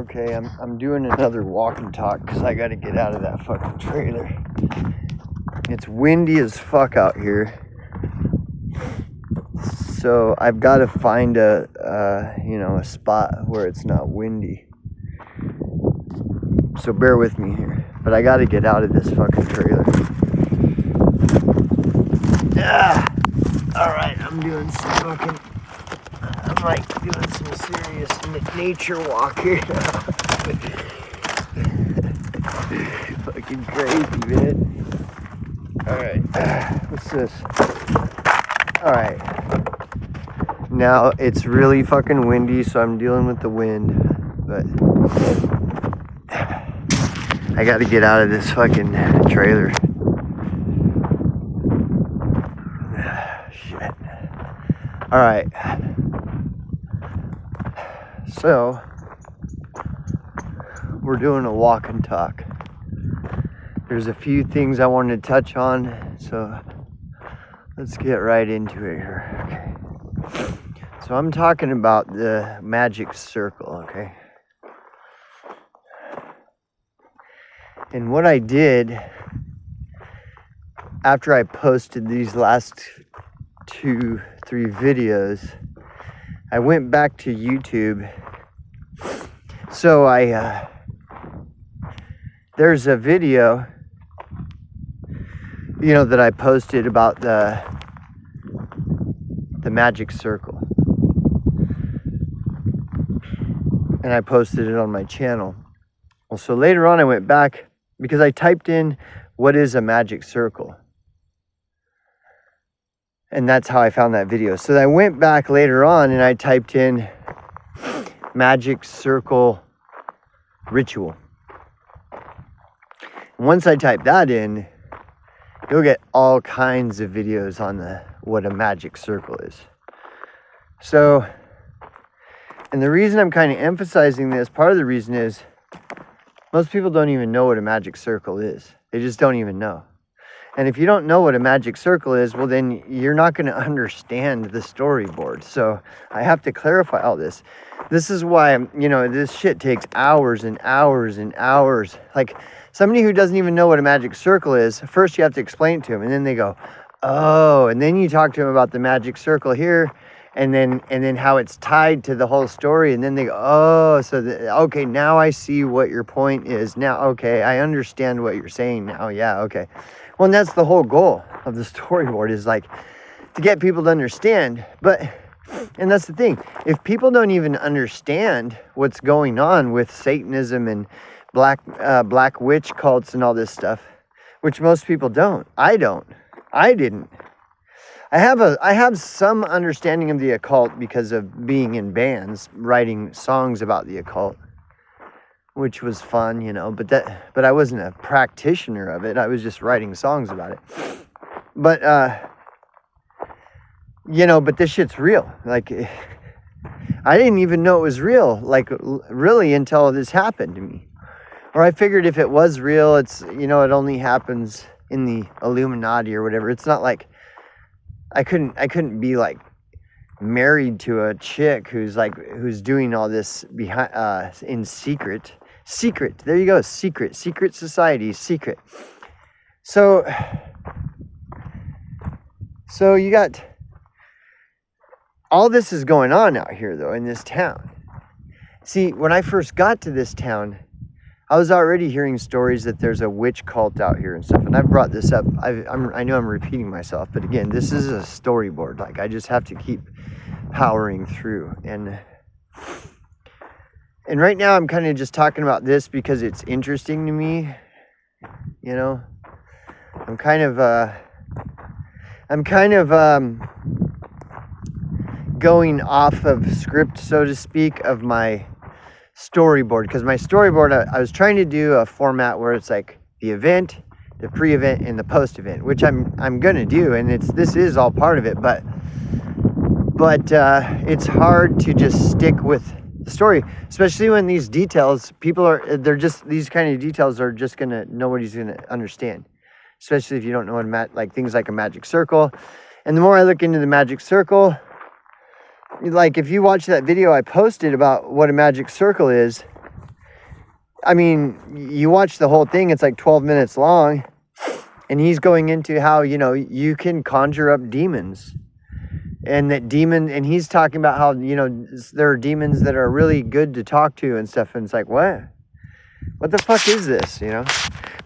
Okay, I'm doing another walk and talk because I got to get out of that fucking trailer. It's windy as fuck out here, so I've got to find a spot where it's not windy. So bear with me here, but I got to get out of this fucking trailer. All right, I'm doing some fucking. I'm like doing some serious nature walk here. Fucking crazy, man. Alright, what's this? Alright. Now, it's really fucking windy, so I'm dealing with the wind. But I gotta get out of this fucking trailer. Shit. Alright. So, we're doing a walk and talk. There's a few things I wanted to touch on, so let's get right into it here. Okay. So I'm talking about the magic circle, okay? And what I did after I posted these last 2-3 videos, I went back to YouTube. So there's a video, that I posted about the magic circle. And I posted it on my channel. Well, so later on I went back because I typed in, what is a magic circle? And that's how I found that video. So I went back later on and I typed in magic circle ritual. Once I type that in, you'll get all kinds of videos on what a magic circle is. So, and the reason I'm kind of emphasizing this, part of the reason is most people don't even know what a magic circle is. They just don't even know. And if you don't know what a magic circle is, well, then you're not going to understand the storyboard. So I have to clarify all this. This is why, this shit takes hours and hours and hours. Like, somebody who doesn't even know what a magic circle is, first you have to explain it to them, and then they go, oh, and then you talk to them about the magic circle here, and then how it's tied to the whole story, and then they go, oh, okay, now I see what your point is. Now, okay, I understand what you're saying now. Yeah, okay. Well, and that's the whole goal of the storyboard, is like to get people to understand. And that's the thing, if people don't even understand what's going on with Satanism and black witch cults and all this stuff, which most people don't. I didn't. I have some understanding of the occult because of being in bands, writing songs about the occult, which was fun, but I wasn't a practitioner of it. I was just writing songs about it. But but this shit's real. Like, I didn't even know it was real, like, really, until this happened to me. Or I figured if it was real, it's, it only happens in the Illuminati or whatever. It's not like I couldn't be like married to a chick who's doing all this behind in secret. There you go. Secret society, secret. So you got all this is going on out here though in this town. See, when I first got to this town, I was already hearing stories that there's a witch cult out here and stuff. And I've brought this up. I know I'm repeating myself, but again, this is a storyboard. Like, I just have to keep powering through. And right now I'm kind of just talking about this because it's interesting to me. I'm kind of going off of script, so to speak, of my storyboard, because my storyboard, I was trying to do a format where it's like the event, the pre-event, and the post-event, which I'm gonna do, and this is all part of it, but it's hard to just stick with the story, especially when these details, these kind of details are just nobody's gonna understand, especially if you don't know what things like a magic circle. And the more I look into the magic circle, like if you watch that video I posted about what a magic circle is, I mean, you watch the whole thing, it's like 12 minutes long, and he's going into how, you know, you can conjure up demons. And and he's talking about how, you know, there are demons that are really good to talk to and stuff. And it's like, what the fuck is this, you know?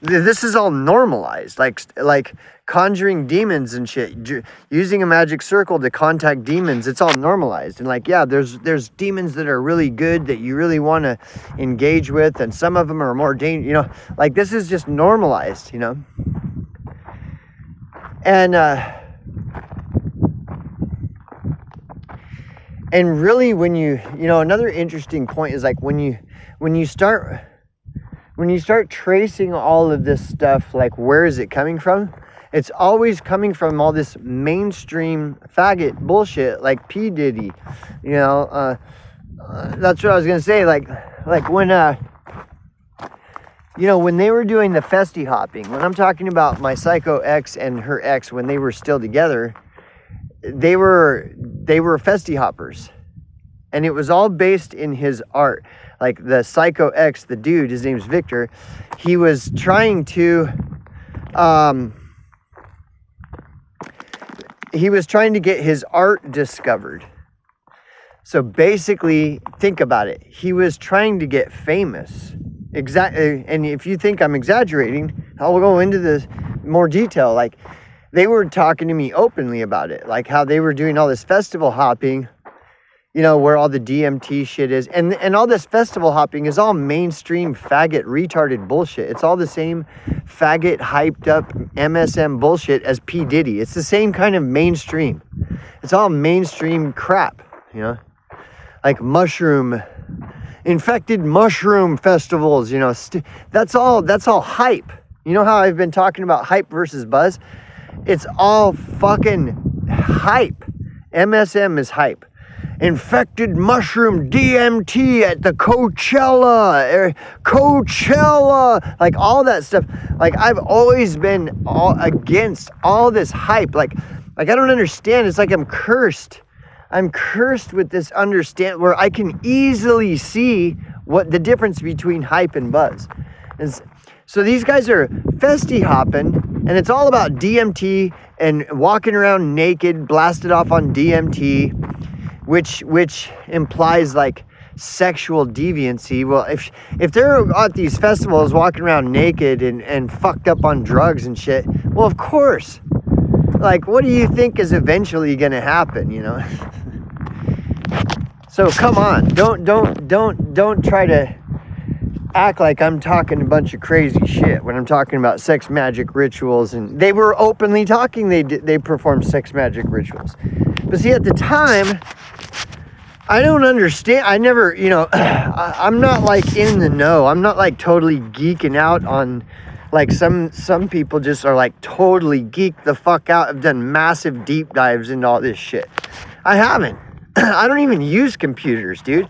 This is all normalized, like conjuring demons and shit, using a magic circle to contact demons. It's all normalized. And like, yeah, there's demons that are really good that you really want to engage with, and some of them are more dangerous, you know, like this is just normalized, you know? And really, when you know, another interesting point is like when you start tracing all of this stuff, like where is it coming from? It's always coming from all this mainstream faggot bullshit, like P. Diddy, you know. That's what I was gonna say. Like when you know, when they were doing the festy hopping, when I'm talking about my psycho ex and her ex, when they were still together, they were festy hoppers, and it was all based in his art. Like the psycho ex, the dude, his name's Victor, he was trying to get his art discovered. So basically, think about it, he was trying to get famous. Exactly. And if you think I'm exaggerating, I'll go into this more detail. Like, they were talking to me openly about it, like how they were doing all this festival hopping, you know, where all the DMT shit is. And all this festival hopping is all mainstream faggot retarded bullshit. It's all the same faggot hyped up MSM bullshit as P. Diddy. It's the same kind of mainstream. It's all mainstream crap, you know, like infected mushroom festivals, you know, that's all hype. You know how I've been talking about hype versus buzz? It's all fucking hype. MSM is hype. Infected mushroom DMT at the Coachella, like all that stuff. Like, I've always been against all this hype. Like I don't understand. It's like I'm cursed. I'm cursed with this understand where I can easily see what the difference between hype and buzz is. So these guys are festy hopping, and it's all about DMT and walking around naked, blasted off on DMT, which implies like sexual deviancy. Well, if they're at these festivals walking around naked and fucked up on drugs and shit, well, of course. Like, what do you think is eventually gonna happen, you know? So come on, don't try to act like I'm talking a bunch of crazy shit when I'm talking about sex magic rituals. And they were openly talking they performed sex magic rituals. But see, at the time, I don't understand. I never, you know, I'm not like in the know. I'm not like totally geeking out on, like some people just are like totally geeked the fuck out. I've done massive deep dives into all this shit. I haven't. I don't even use computers, dude.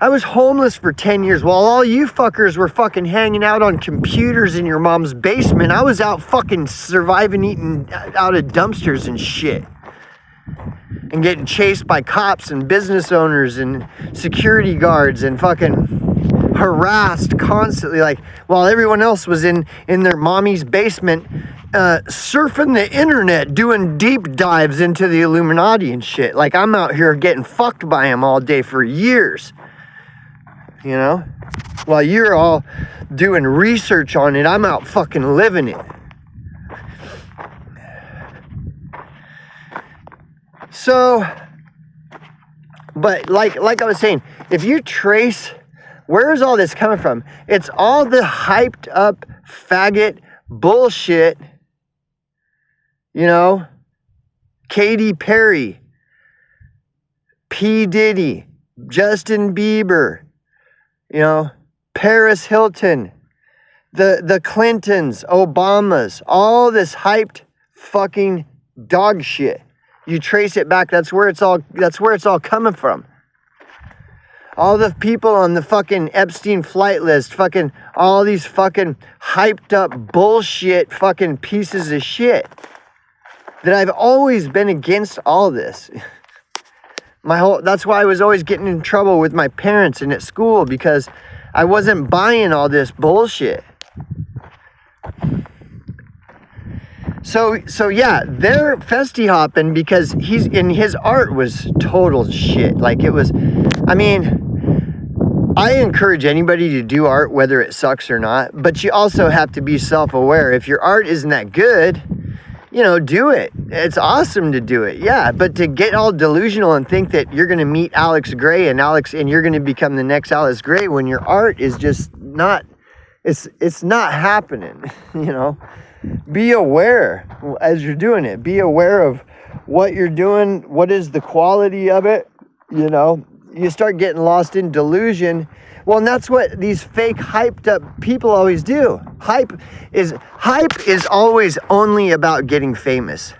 I was homeless for 10 years while all you fuckers were fucking hanging out on computers in your mom's basement. I was out fucking surviving, eating out of dumpsters and shit. And getting chased by cops and business owners and security guards and fucking harassed constantly. Like, while everyone else was in their mommy's basement surfing the internet, doing deep dives into the Illuminati and shit. Like, I'm out here getting fucked by them all day for years. You know, while you're all doing research on it, I'm out fucking living it. So, but like I was saying, if you trace, where is all this coming from? It's all the hyped up faggot bullshit, you know, Katy Perry, P. Diddy, Justin Bieber, you know, Paris Hilton, the Clintons, Obamas, all this hyped fucking dog shit. You trace it back, that's where it's all coming from. All the people on the fucking Epstein flight list, fucking all these fucking hyped up bullshit fucking pieces of shit. That I've always been against all this. That's why I was always getting in trouble with my parents and at school, because I wasn't buying all this bullshit. So yeah, they're festy hopping because his art was total shit. Like, it was, I mean, I encourage anybody to do art, whether it sucks or not, but you also have to be self-aware. If your art isn't that good, you know, do it. It's awesome to do it, yeah, but to get all delusional and think that you're going to meet Alex Gray and you're going to become the next Alex Gray when your art is just not, it's not happening, you know. Be aware as you're doing it. Be aware of what you're doing, what is the quality of it, you know. You start getting lost in delusion. Well, and that's what these fake hyped up people always do. Hype is always only about getting famous.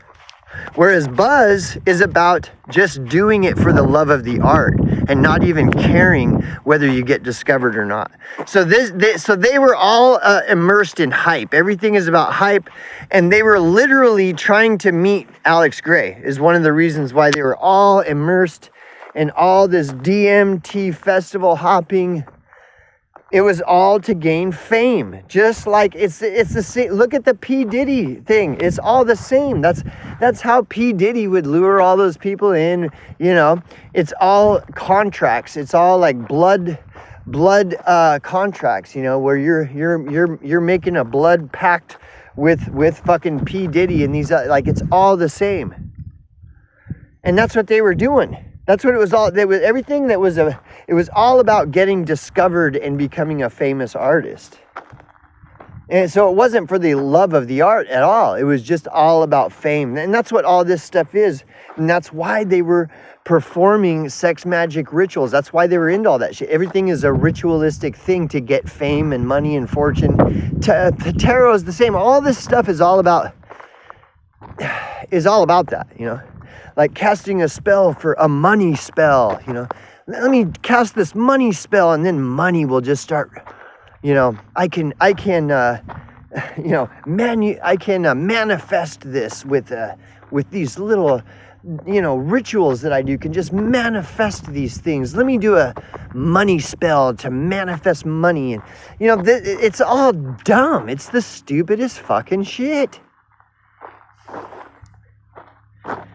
Whereas buzz is about just doing it for the love of the art and not even caring whether you get discovered or not. So they were all immersed in hype. Everything is about hype, and they were literally trying to meet Alex Gray. Is one of the reasons why they were all immersed in all this DMT festival hopping. It was all to gain fame, just like it's the same. Look at the P. Diddy thing. It's all the same. That's how P. Diddy would lure all those people in. You know, it's all contracts. It's all like blood contracts. You know, where you're making a blood pact with fucking P. Diddy and these like, it's all the same. And that's what they were doing. That's what it was all. It was everything that was it was all about getting discovered and becoming a famous artist. And so it wasn't for the love of the art at all. It was just all about fame. And that's what all this stuff is. And that's why they were performing sex magic rituals. That's why they were into all that shit. Everything is a ritualistic thing to get fame and money and fortune. The tarot is the same. All this stuff is all about that, you know. Like casting a spell for a money spell, you know. Let me cast this money spell, and then money will just start, you know. I can manifest this with these little, you know, rituals that I do. Can just manifest these things. Let me do a money spell to manifest money, and you know, it's all dumb. It's the stupidest fucking shit.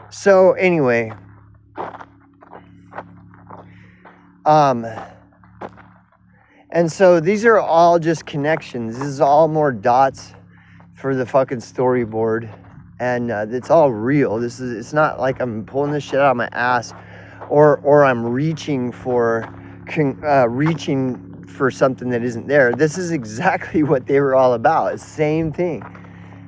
So anyway, and so these are all just connections. This is all more dots for the fucking storyboard, and it's all real. It's not like I'm pulling this shit out of my ass, or I'm reaching for something that isn't there. This is exactly what they were all about. It's the same thing.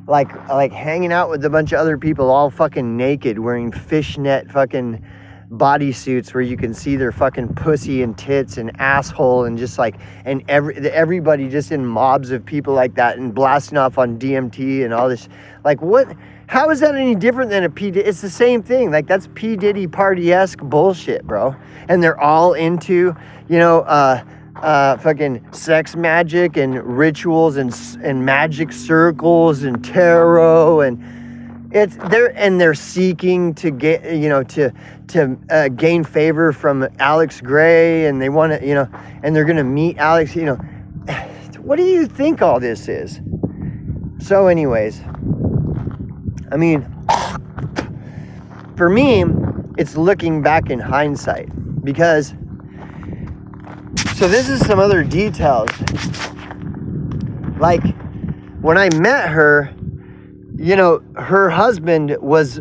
Like hanging out with a bunch of other people all fucking naked, wearing fishnet fucking bodysuits where you can see their fucking pussy and tits and asshole, and just like, and everybody just in mobs of people like that, and blasting off on DMT and all this. Like, what? How is that any different than a P. Diddy? It's the same thing. Like, that's P. Diddy party-esque bullshit, bro. And they're all into, you know, fucking sex magic and rituals and magic circles and tarot, and they're seeking to get, you know, to gain favor from Alex Gray, and they want to, you know, and they're gonna meet Alex, you know. What do you think all this is? So anyways, I mean, for me, it's looking back in hindsight, because so this is some other details. Like, when I met her, you know, her husband was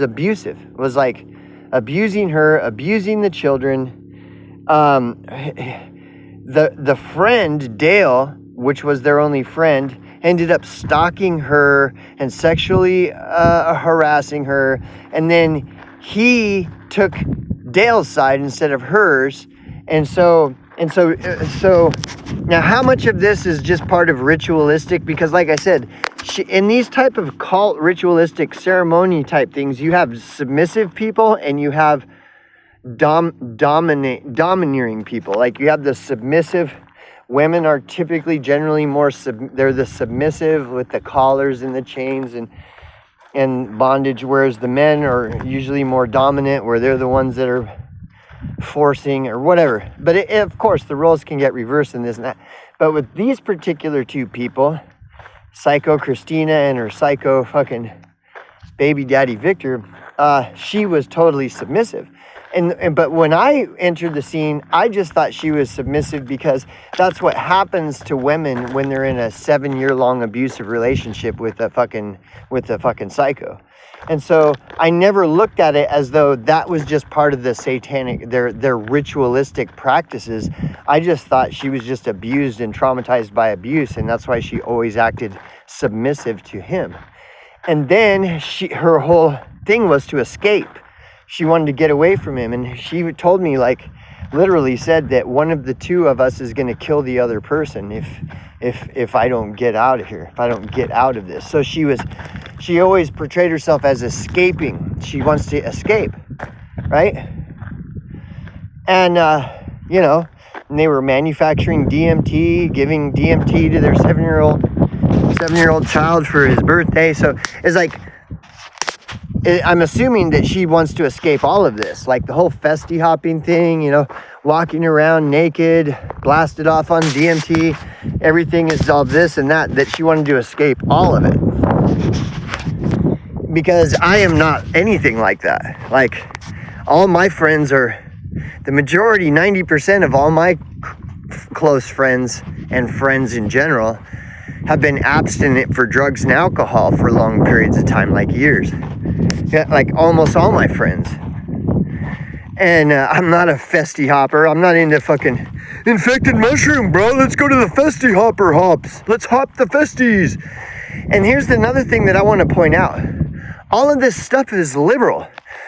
abusive. Was like abusing her, abusing the children. The friend, Dale, which was their only friend, ended up stalking her and sexually harassing her. And then he took Dale's side instead of hers. And so now, how much of this is just part of ritualistic? Because like I said, in these type of cult ritualistic ceremony type things, you have submissive people and you have domineering people. Like, you have the submissive. Women are typically generally more they're the submissive with the collars and the chains and bondage, whereas the men are usually more dominant, where they're the ones that are forcing or whatever. But of course, the roles can get reversed in this and that. But with these particular two people, Psycho Christina and her psycho fucking baby daddy Victor, she was totally submissive. But when I entered the scene, I just thought she was submissive because that's what happens to women when they're in a 7-year-long abusive relationship with a fucking psycho. And so I never looked at it as though that was just part of the satanic, their ritualistic practices. I just thought she was just abused and traumatized by abuse, and that's why she always acted submissive to him. And then her whole thing was to escape. She wanted to get away from him, and she told me, like, literally said that one of the two of us is going to kill the other person if I don't get out of here, if I don't get out of this. So she always portrayed herself as escaping. She wants to escape, right? And and they were manufacturing DMT, giving DMT to their 7-year-old child for his birthday. So it's like, I'm assuming that she wants to escape all of this, like the whole festy hopping thing, walking around naked, blasted off on DMT. Everything is all this and that she wanted to escape all of it. Because I am not anything like that. Like, all my friends the majority, 90% of all my close friends and friends in general have been abstinent for drugs and alcohol for long periods of time, like years. Yeah, like almost all my friends. And I'm not a festy hopper. I'm not into fucking infected mushroom, bro. Let's go to the festy hopper hops. Let's hop the festies. And here's another thing that I want to point out. All of this stuff is liberal.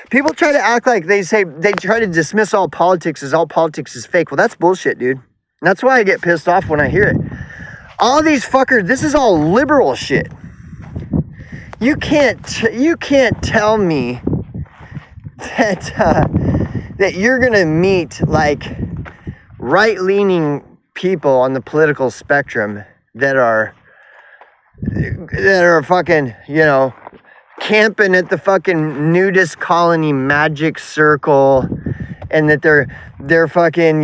People try to act like they try to dismiss all politics as all politics is fake. Well, that's bullshit, dude. And that's why I get pissed off when I hear it. All these fuckers, this is all liberal shit. You can't tell me that you're gonna meet like right-leaning people on the political spectrum that are fucking, camping at the fucking nudist colony magic circle, and that they're fucking,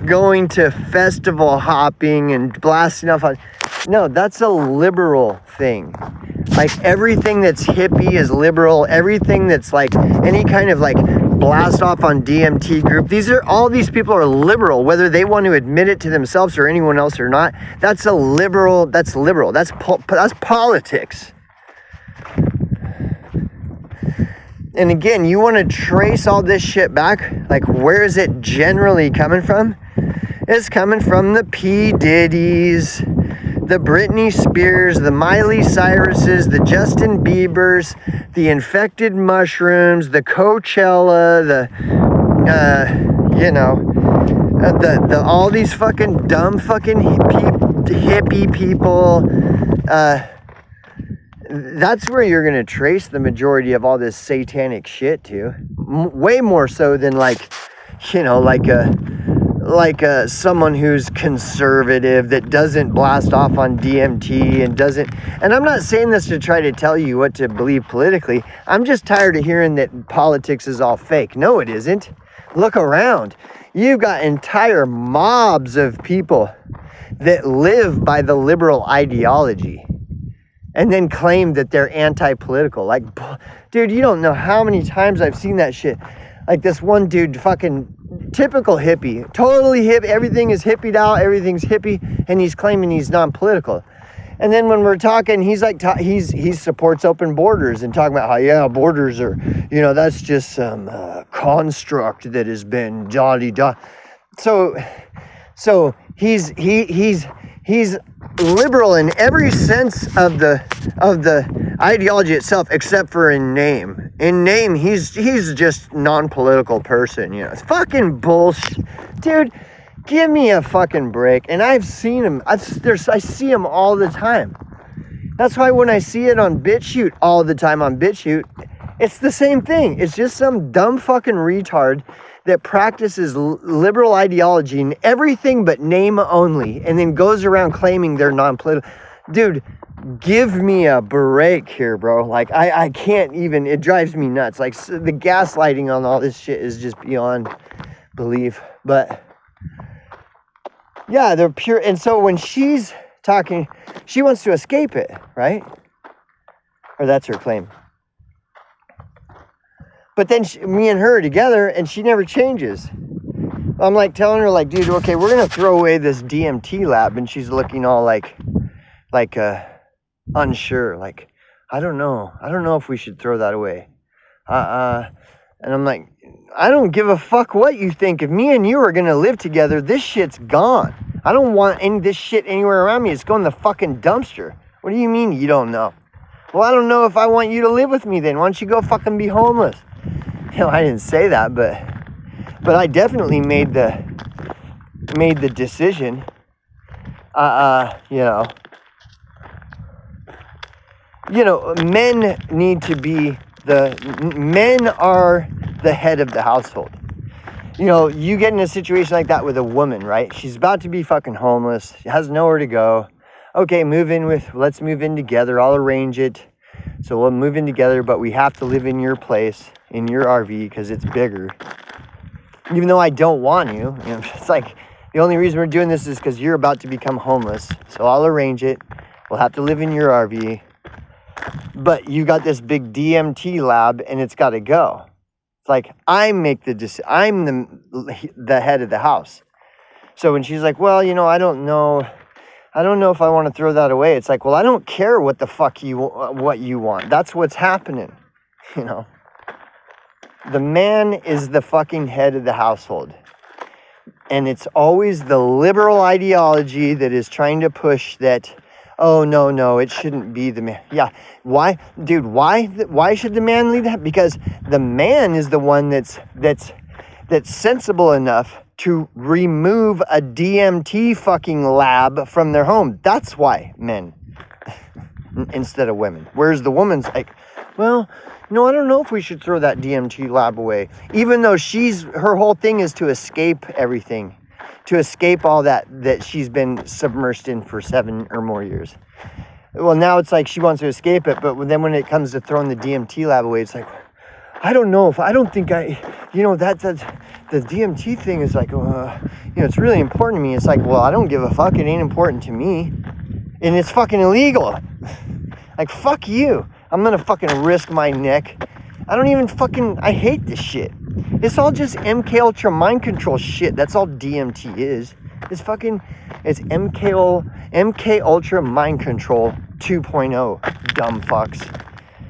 going to festival hopping and blasting off on. No, that's a liberal thing. Like, everything that's hippie is liberal. Everything that's like any kind of like blast off on DMT group, all these people are liberal, whether they want to admit it to themselves or anyone else or not. That's liberal. That's politics. And again, you want to trace all this shit back, like, where is it generally coming from? It's coming from the P. Diddy's, the Britney Spears, the Miley Cyruses, the Justin Biebers, the infected mushrooms, the Coachella, the all these fucking dumb fucking hippie people. That's where you're gonna trace the majority of all this satanic shit to. Way more so than like someone who's conservative that doesn't blast off on DMT and I'm not saying this to try to tell you what to believe politically. I'm just tired of hearing that politics is all fake. No, it isn't. Look around. You've got entire mobs of people that live by the liberal ideology and then claim that they're anti-political. Like, dude, you don't know how many times I've seen that shit. Like, this one dude, fucking typical hippie, totally hip, everything is hippied out, everything's hippie, and he's claiming he's non-political. And then when we're talking, he's like, he supports open borders and talking about how, borders are, that's just some construct that has been da-di-da. So he's liberal in every sense of the ideology itself, except for in name. In name, he's just non-political person. It's fucking bullshit, dude. Give me a fucking break. And I've seen him. I see him all the time. That's why when I see it on BitChute all the time on BitChute, it's the same thing. It's just some dumb fucking retard that practices liberal ideology in everything but name only, and then goes around claiming they're non-political. dude, give me a break here, bro. Like, I can't even, it drives me nuts. Like, the gaslighting on all this shit is just beyond belief. But yeah, they're pure. And so when she's talking, she wants to escape it, right? Or that's her claim. But then me and her are together, and she never changes. I'm like telling her, like, dude, okay, we're gonna throw away this DMT lab, and she's looking all like unsure, like, I don't know if we should throw that away. And I'm like, I don't give a fuck what you think. If me and you are gonna live together, this shit's gone. I don't want any of this shit anywhere around me. It's going in the fucking dumpster. What do you mean you don't know? Well, I don't know if I want you to live with me then. Why don't you go fucking be homeless? You know, I didn't say that, but I definitely made the decision. You know, men need to be men are the head of the household. You know, you get in a situation like that with a woman, right? She's about to be fucking homeless. She has nowhere to go. Okay, let's move in together. I'll arrange it. So we'll move in together, but we have to live in your place, in your RV, because it's bigger. Even though I don't want you, it's like, the only reason we're doing this is because you're about to become homeless. So I'll arrange it. We'll have to live in your RV. But you got this big DMT lab, and it's got to go. It's like, I make the decision. I'm the head of the house. So when she's like, well, you know, I don't know if I want to throw that away. It's like, well, I don't care what the fuck what you want. That's what's happening, you know. The man is the fucking head of the household. And it's always the liberal ideology that is trying to push that, oh, no, it shouldn't be the man. Yeah, why? Dude, why should the man lead that? Because the man is the one that's sensible enough to remove a DMT fucking lab from their home. That's why men instead of women. Whereas the woman's like, well, no, I don't know if we should throw that DMT lab away. Even though her whole thing is to escape everything, to escape all that she's been submersed in for 7 or more years. Well, now it's like she wants to escape it, but then when it comes to throwing the DMT lab away, it's like, I don't think the DMT thing is like, it's really important to me. It's like, well, I don't give a fuck. It ain't important to me. And it's fucking illegal. Like, fuck you. I'm gonna fucking risk my neck. I hate this shit. It's all just MK Ultra mind control shit. That's all DMT is. It's MK Ultra mind control 2.0, dumb fucks.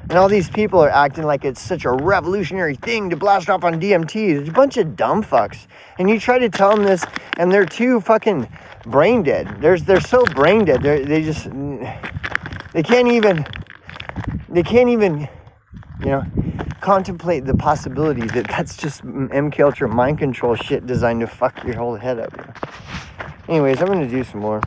And all these people are acting like it's such a revolutionary thing to blast off on DMT. It's a bunch of dumb fucks. And you try to tell them this, and they're too fucking brain dead. They're so brain dead. They can't even, contemplate the possibility that that's just MK Ultra mind control shit designed to fuck your whole head up. Anyways, I'm gonna do some more.